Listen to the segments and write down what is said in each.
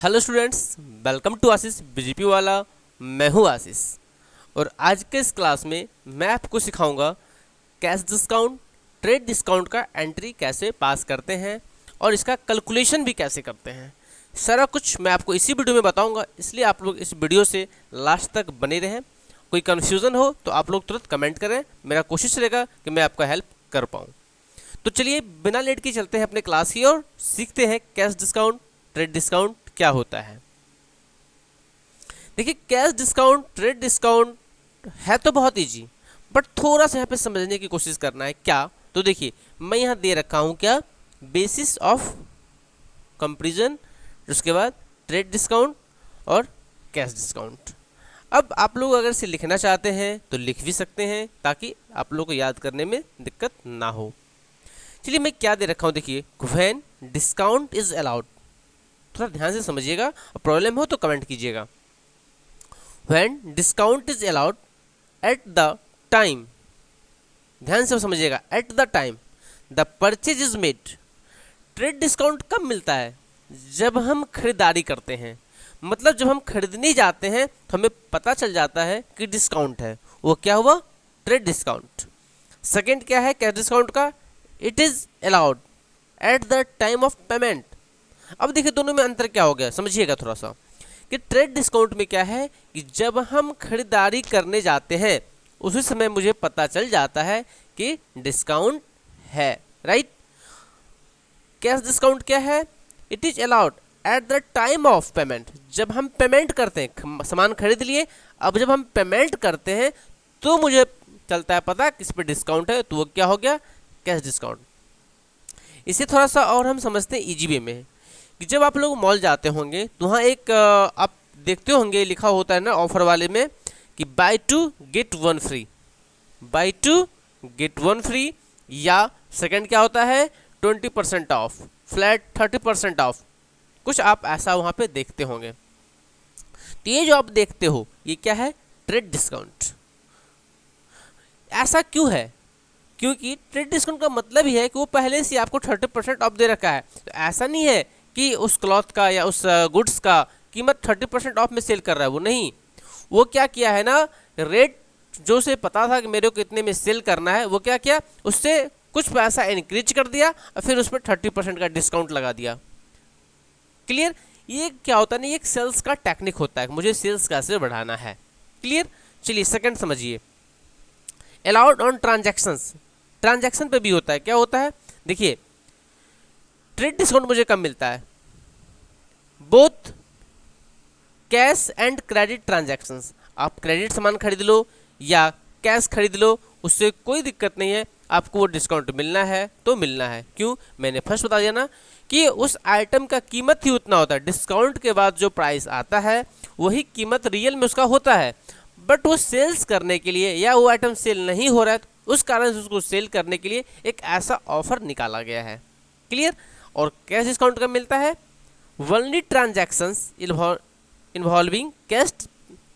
Hello students, welcome to Ashish BJP वाला। मैं हूं आशीष और आज के इस क्लास में मैं आपको सिखाऊंगा कैश डिस्काउंट, ट्रेड डिस्काउंट का एंट्री कैसे पास करते हैं और इसका कैलकुलेशन भी कैसे करते हैं। सारा कुछ मैं आपको इसी वीडियो में बताऊंगा, इसलिए आप लोग इस वीडियो से लास्ट तक बने रहें। कोई कन्फ्यूज़न हो तो आप लोग तुरंत कमेंट करें, मेरा कोशिश रहेगा कि मैं आपका हेल्प कर पाऊँ। तो चलिए बिना लेट के चलते हैं अपने क्लास की और सीखते हैं कैश डिस्काउंट, ट्रेड डिस्काउंट क्या होता है। देखिए, कैश डिस्काउंट, ट्रेड डिस्काउंट है तो बहुत इजी, बट थोड़ा सा यहाँ पे समझने की कोशिश करना है। क्या? तो देखिए, मैं यहाँ दे रखा हूँ क्या, बेसिस ऑफ कंपैरिजन, उसके बाद ट्रेड डिस्काउंट और कैश डिस्काउंट। अब आप लोग अगर इसे लिखना चाहते हैं तो लिख भी सकते हैं, ताकि आप लोग को याद करने में दिक्कत ना हो। चलिए, मैं क्या दे रखा हूँ, देखिए, व्हेन डिस्काउंट इज अलाउड। थोड़ा ध्यान से समझिएगा, प्रॉब्लम हो तो कमेंट कीजिएगा। When discount is allowed at the time, ध्यान से समझिएगा, at the time the purchase is made. Trade discount कब मिलता है? जब हम खरीदारी करते हैं, मतलब जब हम खरीदने जाते हैं तो हमें पता चल जाता है कि डिस्काउंट है, वो क्या हुआ, ट्रेड डिस्काउंट। सेकेंड क्या है कैश डिस्काउंट का, it is allowed at the time of payment. अब देखिए, दोनों में अंतर क्या हो गया, समझिएगा थोड़ा सा, कि ट्रेड डिस्काउंट में क्या है कि जब हम खरीदारी करने जाते हैं उसी समय मुझे पता चल जाता है कि डिस्काउंट है, राइट। कैश डिस्काउंट क्या है, it is allowed at the time of payment. जब हम पेमेंट करते हैं, सामान खरीद लिए, अब जब हम पेमेंट करते हैं तो मुझे चलता है पता किस पे डिस्काउंट है, तो वो क्या हो गया, कैश डिस्काउंट। इसे थोड़ा सा और हम समझते हैं इजी वे में, कि जब आप लोग मॉल जाते होंगे तो वहाँ एक आप देखते होंगे लिखा होता है ना ऑफर वाले में, कि buy two get one free, buy two get one free, या सेकंड क्या होता है, 20% ऑफ, फ्लैट 30% ऑफ, कुछ आप ऐसा वहाँ पे देखते होंगे। तो ये जो आप देखते हो ये क्या है, ट्रेड डिस्काउंट। ऐसा क्यों है? क्योंकि ट्रेड डिस्काउंट का मतलब ही है कि वो पहले से आपको 30% ऑफ दे रखा है। तो ऐसा नहीं है कि उस क्लॉथ का या उस गुड्स का कीमत 30% ऑफ में सेल कर रहा है, वो नहीं। वो क्या किया है ना, रेट जो से पता था कि मेरे को कितने में सेल करना है, वो क्या किया, उससे कुछ पैसा इंक्रीज कर दिया और फिर उस पर 30% का डिस्काउंट लगा दिया। क्लियर? ये क्या होता है ना, ये एक सेल्स का टेक्निक होता है, मुझे सेल्स कैसे बढ़ाना है। क्लियर? चलिए सेकंड समझिए, अलाउड ऑन ट्रांजैक्शंस। ट्रांजैक्शन पे भी होता है, क्या होता है, देखिए, ट्रेड डिस्काउंट मुझे कब मिलता है, both cash and credit transactions. आप क्रेडिट सामान खरीद लो या कैश खरीद लो, उससे कोई दिक्कत नहीं है, आपको वो डिस्काउंट मिलना है तो मिलना है। क्यों? मैंने फर्स्ट बता दिया ना कि उस आइटम का कीमत ही उतना होता है, डिस्काउंट के बाद जो प्राइस आता है वही कीमत रियल में उसका होता है। बट वो सेल्स करने के लिए, या वो आइटम सेल नहीं हो रहा है, उस कारण से उसको सेल करने के लिए एक ऐसा ऑफर निकाला गया है। क्लियर? और कैश डिस्काउंट कब मिलता है, only transactions involving cash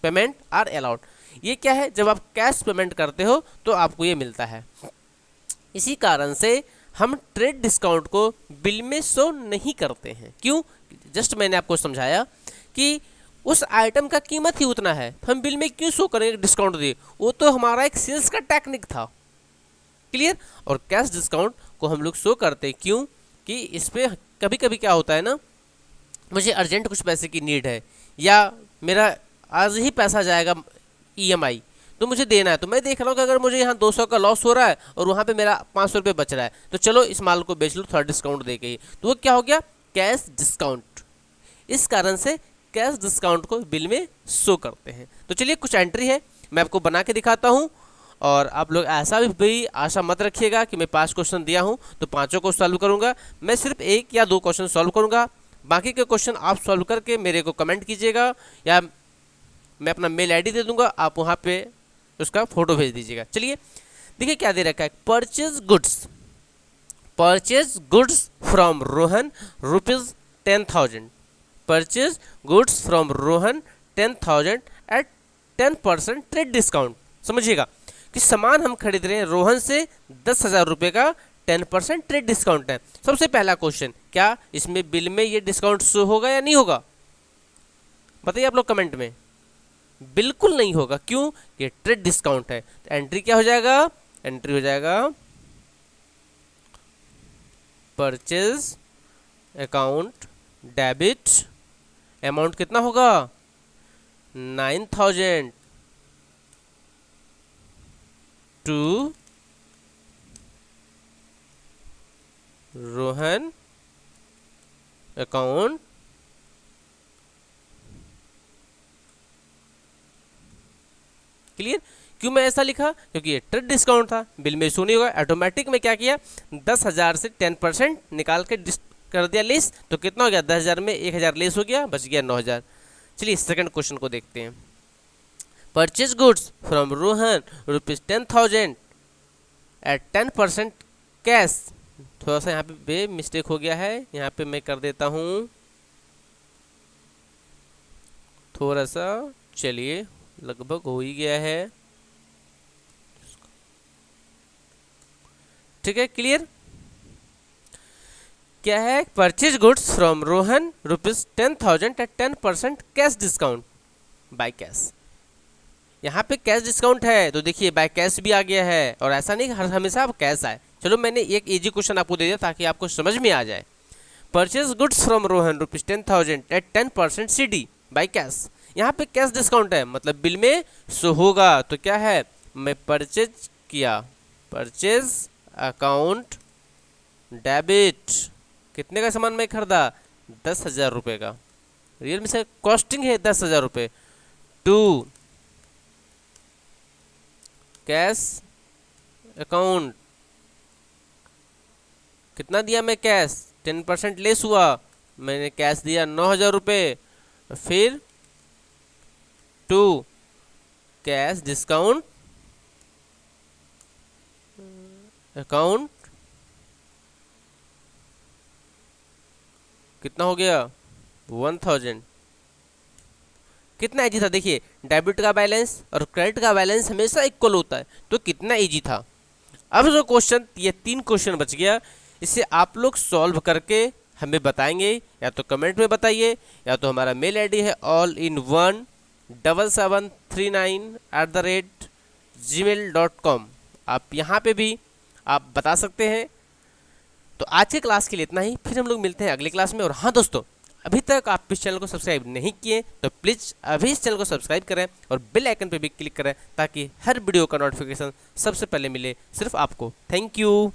payment are allowed. ये क्या है, जब आप कैश पेमेंट करते हो तो आपको ये मिलता है। इसी कारण से हम ट्रेड डिस्काउंट को बिल में शो नहीं करते हैं। क्यों? जस्ट मैंने आपको समझाया कि उस आइटम का कीमत ही उतना है, हम बिल में क्यों शो करेंगे डिस्काउंट दिए, वो तो हमारा एक सेल्स का टेक्निक था। क्लियर? और कैश डिस्काउंट को हम लोग शो करते हैं क्यों, कि इस पर कभी कभी क्या होता है ना, मुझे अर्जेंट कुछ पैसे की नीड है, या मेरा आज ही पैसा जाएगा ईएमआई, तो मुझे देना है, तो मैं देख रहा हूँ कि अगर मुझे यहाँ 200 का लॉस हो रहा है और वहाँ पे मेरा 500 रुपये बच रहा है, तो चलो इस माल को बेच लो थोड़ा डिस्काउंट दे के ही, तो वो क्या हो गया, कैश डिस्काउंट। इस कारण से कैश डिस्काउंट को बिल में शो करते हैं। तो चलिए कुछ एंट्री है, मैं आपको बना के दिखाता हूँ, और आप लोग ऐसा भी आशा मत रखिएगा कि मैं 5 क्वेश्चन दिया हूँ तो पाँचों को सॉल्व करूँगा। मैं सिर्फ 1 या 2 क्वेश्चन सॉल्व करूँगा, बाकी के क्वेश्चन आप सॉल्व करके मेरे को कमेंट कीजिएगा, या मैं अपना मेल आईडी दे दूंगा, आप वहाँ पे उसका फोटो भेज दीजिएगा। चलिए देखिए क्या दे रखा है, purchase goods from Rohan ₹10,000, purchase goods from Rohan 10,000 at 10% trade discount. समझिएगा कि सामान हम खरीद रहे हैं रोहन से 10,000 रुपये का, 10% ट्रेड डिस्काउंट है। सबसे पहला क्वेश्चन, क्या इसमें बिल में ये डिस्काउंट शो होगा या नहीं होगा? बताइए आप लोग कमेंट में। बिल्कुल नहीं होगा, क्यों? ये ट्रेड डिस्काउंट है। तो एंट्री क्या हो जाएगा? एंट्री हो जाएगा परचेज अकाउंट डेबिट, अमाउंट कितना होगा? 9000 टू रोहन अकाउंट क्लियर। क्यों मैं ऐसा लिखा? क्योंकि ये ट्रेड डिस्काउंट था, बिल में इशू नहीं होगा। ऑटोमेटिक में क्या किया, 10,000 से 10% निकाल के कर दिया लेस, तो कितना हो गया? 10,000 में 1,000 लेस हो गया, बच गया 9,000। चलिए सेकंड क्वेश्चन को देखते हैं। Purchase goods from Rohan ₹10,000 at 10% cash. थोड़ा सा यहाँ पे मिस्टेक हो गया है, यहाँ पे मैं कर देता हूँ थोड़ा सा। चलिए लगभग हो ही गया है, ठीक है क्लियर। क्या है? Purchase goods from Rohan ₹10,000 at 10% cash discount by cash. यहाँ पे कैश डिस्काउंट है तो देखिए बाय कैश भी आ गया है, और ऐसा नहीं हर हमेशा आप कैश आए। चलो मैंने एक इजी क्वेश्चन आपको दे दिया ताकि आपको समझ में आ जाए। Purchase goods from Rohan ₹10,000 at 10% CD by cash. यहाँ पे कैश डिस्काउंट है, मतलब बिल में शो होगा। तो क्या है, मैं परचेज किया, परचेज अकाउंट डेबिट, कितने का सामान मैं खरीदा? 10,000 रुपये का। रियल में से कॉस्टिंग है 10,000 रुपये, टू कैश अकाउंट कितना दिया मैं? कैश 10% लेस हुआ, मैंने कैश दिया 9,000 रुपये। फिर टू कैश डिस्काउंट अकाउंट कितना हो गया? 1,000। कितना इजी था देखिए, डेबिट का बैलेंस और क्रेडिट का बैलेंस हमेशा इक्वल होता है, तो कितना इजी था। अब जो क्वेश्चन, ये 3 क्वेश्चन बच गया, इसे आप लोग सॉल्व करके हमें बताएंगे, या तो कमेंट में बताइए, या तो हमारा मेल आईडी है all-in-1-739@gmail.com, आप यहाँ पे भी आप बता सकते हैं। तो आज के क्लास के लिए इतना ही, फिर हम लोग मिलते हैं अगली क्लास में। और हाँ दोस्तों, अभी तक आप इस चैनल को सब्सक्राइब नहीं किए तो प्लीज़ अभी इस चैनल को सब्सक्राइब करें और बेल आइकन पर भी क्लिक करें, ताकि हर वीडियो का नोटिफिकेशन सबसे पहले मिले सिर्फ आपको। Thank you.